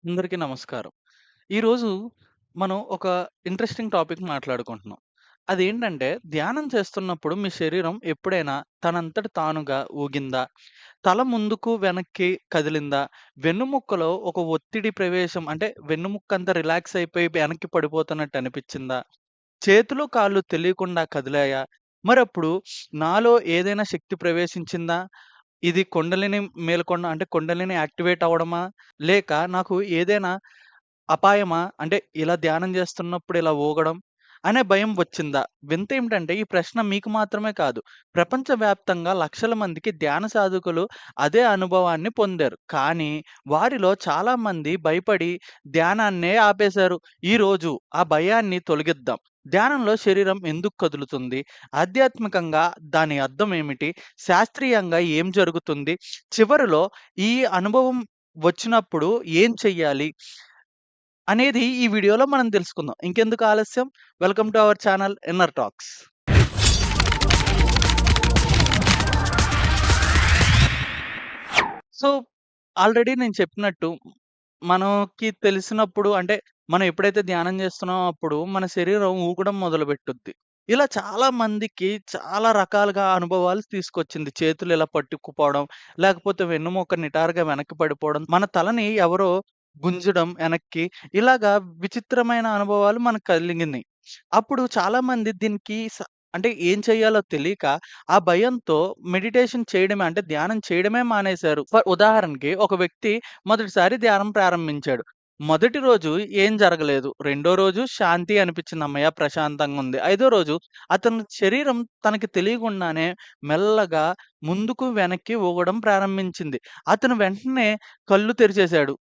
అందరికీ నమస్కారం. ఈరోజు మనం ఒక ఇంట్రెస్టింగ్ టాపిక్ మాట్లాడుకుంటున్నాం. అదేంటంటే ధ్యానం చేస్తున్నప్పుడు మీ శరీరం ఎప్పుడైనా తనంతట తానుగా ఊగిందా? తల ముందుకు, వెనక్కి కదిలిందా? వెన్నుముక్కలో ఒక ఒత్తిడి ప్రవేశం అంటే వెన్నుముక్కంతా రిలాక్స్ అయిపోయి వెనక్కి పడిపోతున్నట్టు అనిపిచ్చిందా? చేతులు, కాళ్ళు తెలియకుండా కదిలాయా? మరప్పుడు నాలో ఏదైనా శక్తి ప్రవేశించిందా? ఇది కుండలిని మేల్కొన అంటే కుండలిని యాక్టివేట్ అవ్వడమా? లేక నాకు ఏదైనా అపాయమా? అంటే ఇలా ధ్యానం చేస్తున్నప్పుడు ఇలా ఊగడం అనే భయం వచ్చిందా? వింతేమిటంటే ఈ ప్రశ్న మీకు మాత్రమే కాదు. ప్రపంచవ్యాప్తంగా లక్షల మందికి ధ్యాన సాధకులు అదే అనుభవాన్ని పొందారు. కానీ వారిలో చాలామంది భయపడి ధ్యానాన్నే ఆపేశారు. ఈరోజు ఆ భయాన్ని తొలగిద్దాం. ధ్యానంలో శరీరం ఎందుకు కదులుతుంది? ఆధ్యాత్మికంగా దాని అర్థం ఏమిటి? శాస్త్రీయంగా ఏం జరుగుతుంది? చివరిలో ఈ అనుభవం వచ్చినప్పుడు ఏం చెయ్యాలి? అనేది ఈ వీడియోలో మనం తెలుసుకుందాం. ఇంకెందుకు ఆలస్యం? Welcome to our channel inner talks. So, already నేను చెప్పినట్టు మనకి తెలిసినప్పుడు అంటే మనం ఎప్పుడైతే ధ్యానం చేస్తున్నామో అప్పుడు మన శరీరం ఊగడం మొదలుపెట్టుద్ది. ఇలా చాలా మందికి చాలా రకాలుగా అనుభవాలు తీసుకొచ్చింది. చేతులు ఇలా పట్టుకుపోవడం, లేకపోతే వెన్నుముక్క నిటారుగా వెనక్కి పడిపోవడం, మన తలని ఎవరో గుంజడం వెనక్కి, ఇలాగా విచిత్రమైన అనుభవాలు మనకు కలిగినియి. అప్పుడు చాలామంది దీనికి అంటే ఏం చేయాలో తెలియక ఆ భయంతో మెడిటేషన్ చేయడమే అంటే ధ్యానం చేయడమే మానేశారు. ఉదాహరణకి ఒక వ్యక్తి మొదటిసారి ధ్యానం ప్రారంభించాడు. మొదటి రోజు ఏం జరగలేదు. రెండో రోజు శాంతి అనిపించింది. హమ్మయ్య! ప్రశాంతంగా ఉంది. ఐదో రోజు అతని శరీరం తనకి తెలియకుండానే మెల్లగా ముందుకు, వెనక్కి ఊగడం ప్రారంభించింది. అతను వెంటనే కళ్ళు తెరిచేసాడు.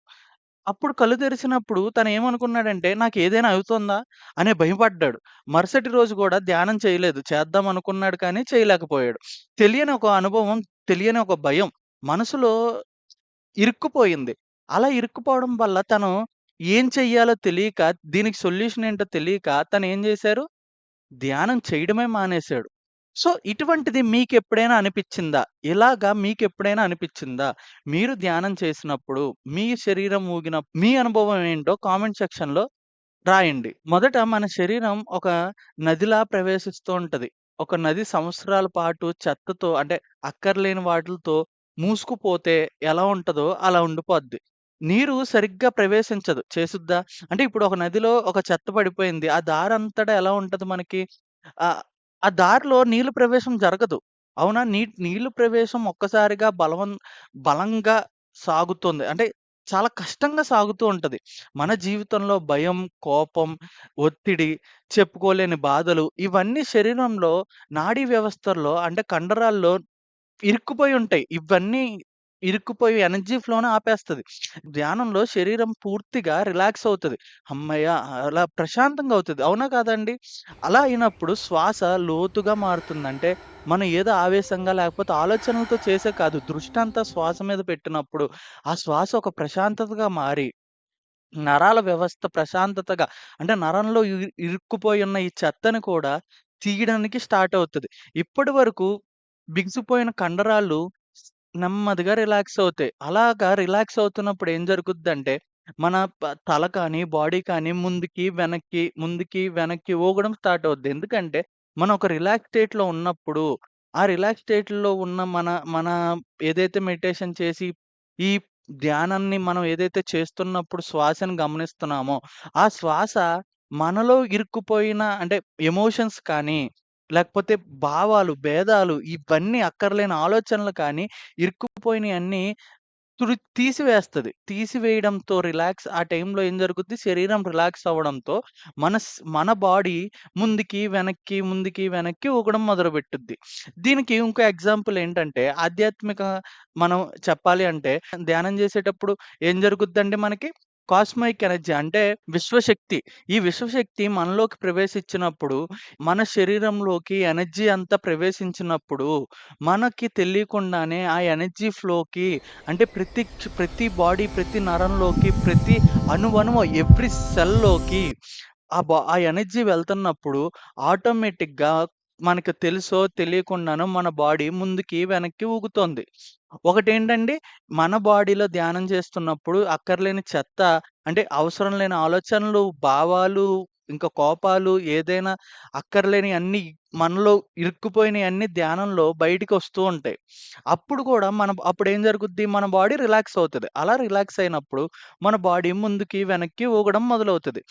అప్పుడు కళ్ళు తెరిసినప్పుడు తనేమనుకున్నాడంటే, నాకేదైనా అవుతుందా? అనే భయపడ్డాడు. మరుసటి రోజు గూడా ధ్యానం చేయలేదు. చేద్దాం అనుకున్నాడు కానీ చేయలేకపోయాడు. తెలియని ఒక అనుభవం, తెలియని ఒక భయం మనసులో ఇరుక్కుపోయింది. అలా ఇరుక్కుపోవడం వల్ల తను ఏం చెయ్యాలో తెలియక, దీనికి సొల్యూషన్ ఏంటో తెలియక తనేం జేశారు? ధ్యానం చేయడమే మానేశాడు. సో, ఇటువంటిది మీకెప్పుడైనా అనిపిచ్చిందా? ఇలాగా మీకెప్పుడైనా అనిపిచ్చిందా? మీరు ధ్యానం చేసినప్పుడు, మీ శరీరం ఊగిన మీ అనుభవం ఏంటో కామెంట్ సెక్షన్‌లో రాయండి. మొదట మన శరీరం ఒక నదిలా ప్రవేశిస్తూ ఉంటది. ఒక నది సంవత్సరాల పాటు చెత్తతో అంటే అక్కర్లేని వాటిలతో మూసుకుపోతే ఎలా ఉంటదో అలా ఉండిపోద్ది. నీరు సరిగ్గా ప్రవేశించదు. చేసుద్దా? అంటే ఇప్పుడు ఒక నదిలో ఒక చెత్త పడిపోయింది. ఆ దారంతటా ఎలా ఉంటది మనకి? ఆహ్, ఆ దారిలో నీళ్లు ప్రవేశం జరగదు. అవునా? నీళ్లు ప్రవేశం ఒక్కసారిగా బలంగా సాగుతుంది. అంటే చాలా కష్టంగా సాగుతూ ఉంటది. మన జీవితంలో భయం, కోపం, ఒత్తిడి, చెప్పుకోలేని బాధలు ఇవన్నీ శరీరంలో నాడీ వ్యవస్థల్లో అంటే కండరాల్లో ఇరుక్కుపోయి ఉంటాయి. ఇవన్నీ ఇరుక్కుపోయి ఎనర్జీ ఫ్లోని ఆపేస్తది. ధ్యానంలో శరీరం పూర్తిగా రిలాక్స్ అవుతది. హమ్మయ్య! అలా ప్రశాంతంగా అవుతది. అవునా కాదండి? అలా అయినప్పుడు శ్వాస లోతుగా మారుతుంది. అంటే మనం ఏదో ఆవేశంగా లేకపోతే ఆలోచనలతో చేసే కాదు. దృష్టంతా శ్వాస మీద పెట్టినప్పుడు ఆ శ్వాస ఒక ప్రశాంతతగా మారి నరాల వ్యవస్థ ప్రశాంతతగా అంటే నరంలో ఇరుక్కుపోయి ఉన్న ఈ చెత్తని కూడా తీయడానికి స్టార్ట్ అవుతది. ఇప్పటివరకు బిగిసిపోయిన కండరాలు నెమ్మదిగా రిలాక్స్ అవుతాయి. అలాగా రిలాక్స్ అవుతున్నప్పుడు ఏం జరుగుద్దంటే, మన తల కానీ, బాడీ కానీ ముందుకి, వెనక్కి ఊగడం స్టార్ట్ అవుద్ది. ఎందుకంటే, మనం ఒక రిలాక్స్ స్టేట్‌లో ఉన్నప్పుడు, ఆ రిలాక్స్ స్టేట్‌లో ఉన్న మన మన ఏదైతే మెడిటేషన్ చేసి, ఈ ధ్యానాన్ని మనం ఏదైతే చేస్తున్నప్పుడు శ్వాసను గమనిస్తున్నామో, ఆ శ్వాస మనలో ఇరుక్కుపోయిన అంటే ఎమోషన్స్ కానీ, లేకపోతే భావాలు, భేదాలు ఇవన్నీ అక్కర్లేని ఆలోచనలు కానీ, ఇరుక్కుపోయినయన్నీ తీసివేస్తది. తీసివేయడంతో ఆ టైంలో ఏం జరుగుద్ది? శరీరం రిలాక్స్ అవ్వడంతో మన బాడీ ముందుకి, వెనక్కి ఊగడం మొదలుపెట్టుద్ది. దీనికి ఇంకో ఎగ్జాంపుల్ ఏంటంటే, మనం చెప్పాలి అంటే ధ్యానం చేసేటప్పుడు ఏం జరుగుద్దండి మనకి? కాస్మిక్ ఎనర్జీ అంటే విశ్వశక్తి. ఈ విశ్వశక్తి మనలోకి ప్రవేశించినప్పుడు, మన శరీరంలోకి ఎనర్జీ అంతా ప్రవేశించినప్పుడు, మనకి తెలియకుండానే ఆ ఎనర్జీ ఫ్లోకి అంటే ప్రతి నరంలోకి, ప్రతి అణువణువు ఎవ్రి సెల్‌లోకి ఆ ఎనర్జీ వెళ్తున్నప్పుడు ఆటోమేటిక్‌గా మనకు తెలుసో తెలియకుండానో మన బాడీ ముందుకి, వెనక్కి ఊగుతోంది. ఒకటేంటండి, మన బాడీలో ధ్యానం చేస్తున్నప్పుడు అక్కర్లేని చెత్త అంటే అవసరం లేని ఆలోచనలు, భావాలు, ఇంకా కోపాలు ఏదైనా అక్కర్లేనియన్నీ మనలో ఇరుక్కుపోయినయన్నీ ధ్యానంలో బయటికొస్తూ ఉంటాయి. అప్పుడు కూడా అప్పుడేం జరుగుద్ది, మన బాడీ రిలాక్స్ అవుతది. అలా రిలాక్స్ అయినప్పుడు మన బాడీ ముందుకి, వెనక్కి ఊగడం మొదలవుతది.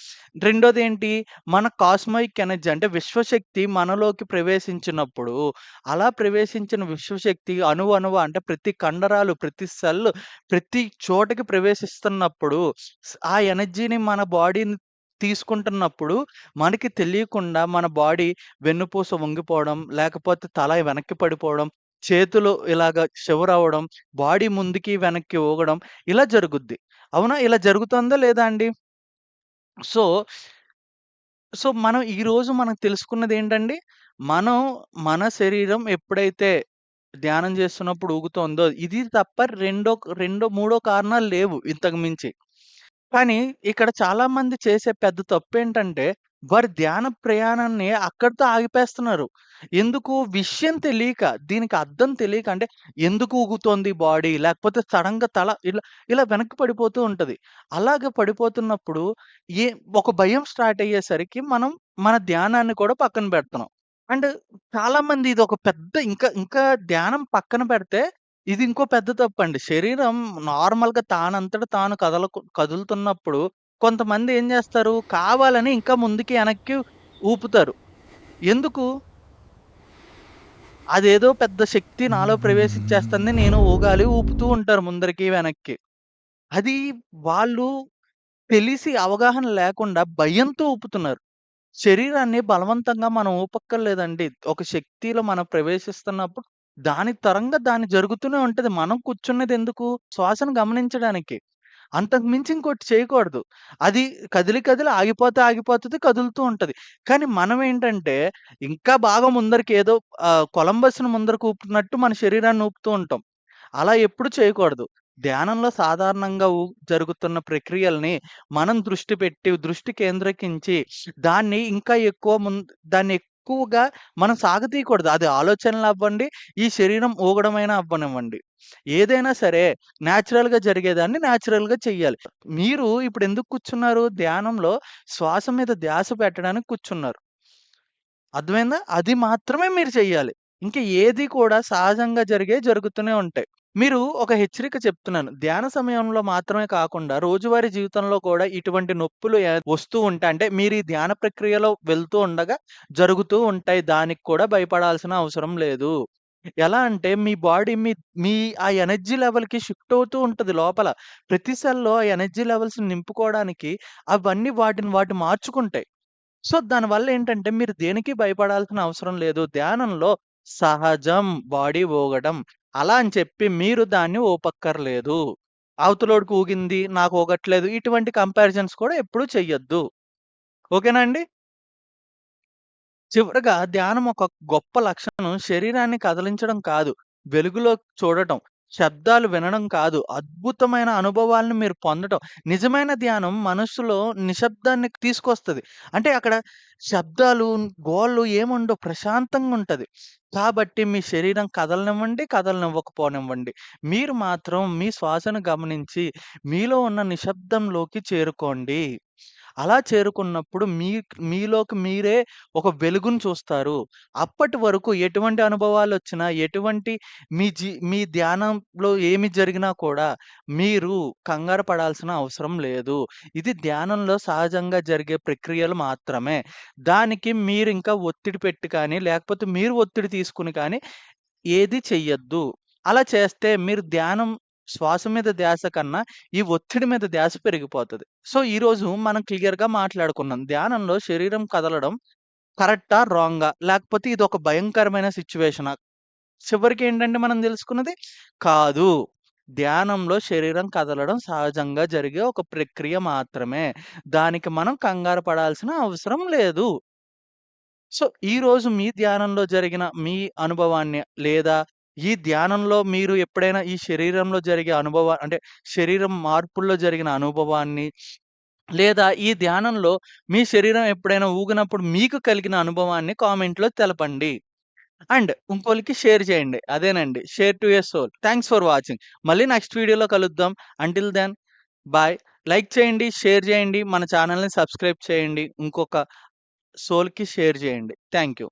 రెండోదేంటి, మన కాస్మిక్ ఎనర్జీ అంటే విశ్వశక్తి మనలోకి ప్రవేశించినప్పుడు, అలా ప్రవేశించిన విశ్వశక్తి అణువణువు అంటే ప్రతి కండరాలు, ప్రతి సెల్, ప్రతి చోటకి ప్రవేశిస్తున్నప్పుడు ఆ ఎనర్జీని మన బాడీని తీసుకుంటున్నప్పుడు, మనకి తెలియకుండా మన బాడీ వెన్నుపూస వంగిపోవడం, లేకపోతే తల వెనక్కి పడిపోవడం, చేతులు ఇలాగ షివరవ్వడం, బాడీ ముందుకి, వెనక్కి ఊగడం ఇలా జరుగుద్ది. అవునా? ఇలా జరుగుతోందా లేదా అండి? సో, మనం ఈరోజు మనం తెలుసుకున్నదేంటండి? మనం మన శరీరం ఎప్పుడైతే ధ్యానం చేస్తున్నప్పుడు ఊగుతోందో, ఇది తప్ప మూడో కారణాలు లేవు ఇంతకు మించి. కానీ ఇక్కడ చాలామంది చేసే పెద్ద తప్పేంటంటే, వారి ధ్యాన ప్రయాణాన్ని అక్కడితో ఆగిపేస్తున్నారు. ఎందుకు? విషయం తెలీక, దీనికి అర్థం తెలీక అంటే ఎందుకు ఊగుతోంది బాడీ? లేకపోతే సడెన్‌గా తల ఇలా వెనక్కి పడిపోతూ ఉంటది. అలాగ పడిపోతున్నప్పుడు ఏ ఒక భయం స్టార్ట్ అయ్యేసరికి మనం మన ధ్యానాన్ని కూడా పక్కన పెడుతున్నాం. అండ్ చాలామంది ఇదొక పెద్ద ఇంకా ఇంకా ధ్యానం పక్కన పెడితే, ఇది ఇంకో పెద్ద తప్పండి. శరీరం నార్మల్‌గా తానంతట తాను కదులుతున్నప్పుడు కొంతమంది ఏం జేస్తారు, కావాలని ఇంకా ముందుకి, ఎనక్కి ఊపుతారు. ఎందుకు? అదేదో పెద్ద శక్తి నాలో ప్రవేశించేస్తుంది. నేను ఊగాలి, ఊపుతూ ఉంటారు ముందరికి, వెనక్కి. అది వాళ్ళు తెలిసి అవగాహన లేకుండా భయంతో ఊపుతున్నారు. శరీరాన్ని బలవంతంగా మనం ఊపక్కర్లేదండి. ఒక శక్తిలో మనం ప్రవేశిస్తున్నప్పుడు దాని తరంగా దాన్ని జరుగుతూనే ఉంటది. మనం కూర్చున్నదెందుకు? శ్వాసను గమనించడానికి. అంతకు మించి ఇంకోటి చేయకూడదు. అది కదిలి కదిలి ఆగిపోతే ఆగిపోతది. కదులుతూ ఉంటది. కానీ మనమేంటంటే ఇంకా బాగా ముందరికి ఏదో కొలంబస్‌ని ముందరకు ఊపుతున్నట్టు మన శరీరాన్ని ఊపుతూ ఉంటాం. అలా ఎప్పుడు చేయకూడదు. ధ్యానంలో సాధారణంగా జరుగుతున్న ప్రక్రియల్ని మనం దృష్టి కేంద్రీకరించి దాన్ని ఇంకా ఎక్కువ దాన్ని ఎక్కువగా మనం సాగతీయకూడదు. అది ఆలోచనలవ్వండి, ఈ శరీరం ఊగడమైనా అవ్వనివ్వండి. ఏదైనా సరే నేచురల్‌గా జరిగేదాన్ని నేచురల్‌గా చెయ్యాలి. మీరు ఇప్పుడెందుకు కూర్చున్నారు? ధ్యానంలో శ్వాస మీద ధ్యాస పెట్టడానికి కూర్చున్నారు. అర్థమైందా? అది మాత్రమే మీరు చెయ్యాలి. ఇంక ఏది కూడా సహజంగా జరుగుతూనే ఉంటాయి. మీరు ఒక హెచ్చరిక చెప్తున్నాను. ధ్యాన సమయంలో మాత్రమే కాకుండా రోజువారీ జీవితంలో కూడా ఇటువంటి నొప్పులు వస్తూ ఉంటాయి. అంటే మీరు ఈ ధ్యాన ప్రక్రియలో వెళ్తూ ఉండగా జరుగుతూ ఉంటాయి. దానికి కూడా భయపడాల్సిన అవసరం లేదు. ఎలా అంటే మీ బాడీ మీ మీ ఆ ఎనర్జీ లెవెల్‌కి షిఫ్ట్ అవుతూ ఉంటది లోపల. ప్రతి సెల్‌లో ఆ ఎనర్జీ లెవెల్స్‌ని నింపుకోవడానికి అవన్నీ వాటిని మార్చుకుంటాయి. సో, దానివల్ల ఏంటంటే మీరు దేనికి భయపడాల్సిన అవసరం లేదు. ధ్యానంలో సహజం బాడీ ఊగడం. అలా అని చెప్పి మీరు దాన్ని ఊపక్కర్లేదు. అవతలోడికి ఊగింది, నాకు ఊగట్లేదు. ఇటువంటి కంపారిజన్స్ కూడా ఎప్పుడు చెయ్యొద్దు. ఓకేనా అండి? చివరగా ధ్యానం ఒక గొప్ప లక్షణం శరీరాన్ని కదిలించడం కాదు. వెలుగులో చూడటం, శబ్దాలు వినడం కాదు. అద్భుతమైన అనుభవాలను మీరు పొందటం. నిజమైన ధ్యానం మనస్సులో నిశ్శబ్దాన్ని తీసుకొస్తది. అంటే అక్కడ శబ్దాలు, గోలలు ఏముండవు. ప్రశాంతంగా ఉంటది. కాబట్టి మీ శరీరం కదలనివ్వండి, కదలనివ్వకపోనివ్వండి. మీరు మాత్రం మీ శ్వాసను గమనించి మీలో ఉన్న నిశ్శబ్దంలోకి చేరుకోండి. అలా చేరుకున్నప్పుడు మీలోకి మీరే ఒక వెలుగును చూస్తారు. అప్పటి వరకు ఎటువంటి అనుభవాలొచ్చినా, ఎటువంటి మీ ధ్యానంలో ఏమి జరిగినా కూడా మీరు కంగారు పడాల్సిన అవసరం లేదు. ఇది ధ్యానంలో సహజంగా జరిగే ప్రక్రియలు మాత్రమే. దానికి మీరింకా ఒత్తిడి పెట్టి కానీ, లేకపోతే మీరు ఒత్తిడి తీసుకొని కానీ ఏది చెయ్యొద్దు. అలా చేస్తే మీరు శ్వాస మీద ధ్యాస కన్నా, ఈ ఒత్తిడి మీద ధ్యాస పెరిగిపోతది. సో, ఈరోజు మనం క్లియర్‌గా మాట్లాడుకున్నాం. ధ్యానంలో శరీరం కదలడం కరెక్టా? రాంగా? లేకపోతే ఇదొక భయంకరమైన సిట్యుయేషనా? చివరికేంటంటే మనం దెలుసుకున్నది కాదు. ధ్యానంలో శరీరం కదలడం సహజంగా జరిగే ఒక ప్రక్రియ మాత్రమే. దానికి మనం కంగారు పడాల్సిన అవసరం లేదు. సో, ఈరోజు మీ ధ్యానంలో జరిగిన మీ అనుభవాన్ని లేదా ఈ ధ్యానంలో మీరు ఎప్పుడైనా ఈ శరీరంలో జరిగే అంటే శరీరం మార్పుల్లో జరిగిన అనుభవాన్ని లేదా ఈ ధ్యానంలో మీ శరీరం ఎప్పుడైనా ఊగినప్పుడు మీకు కలిగిన అనుభవాన్ని కామెంట్‌లో తెలపండి. అండ్ ఇంకోళ్ళకి షేర్ చేయండి. అదేనండి. Share to a soul. Thanks for watching. మళ్ళీ నెక్స్ట్ వీడియోలో కలుద్దాం. Until then bye. లైక్ చేయండి, షేర్ చేయండి. మన ఛానెల్‌ని సబ్స్క్రైబ్ చేయండి. ఇంకొక సోల్‌కి షేర్ చేయండి. Thank you.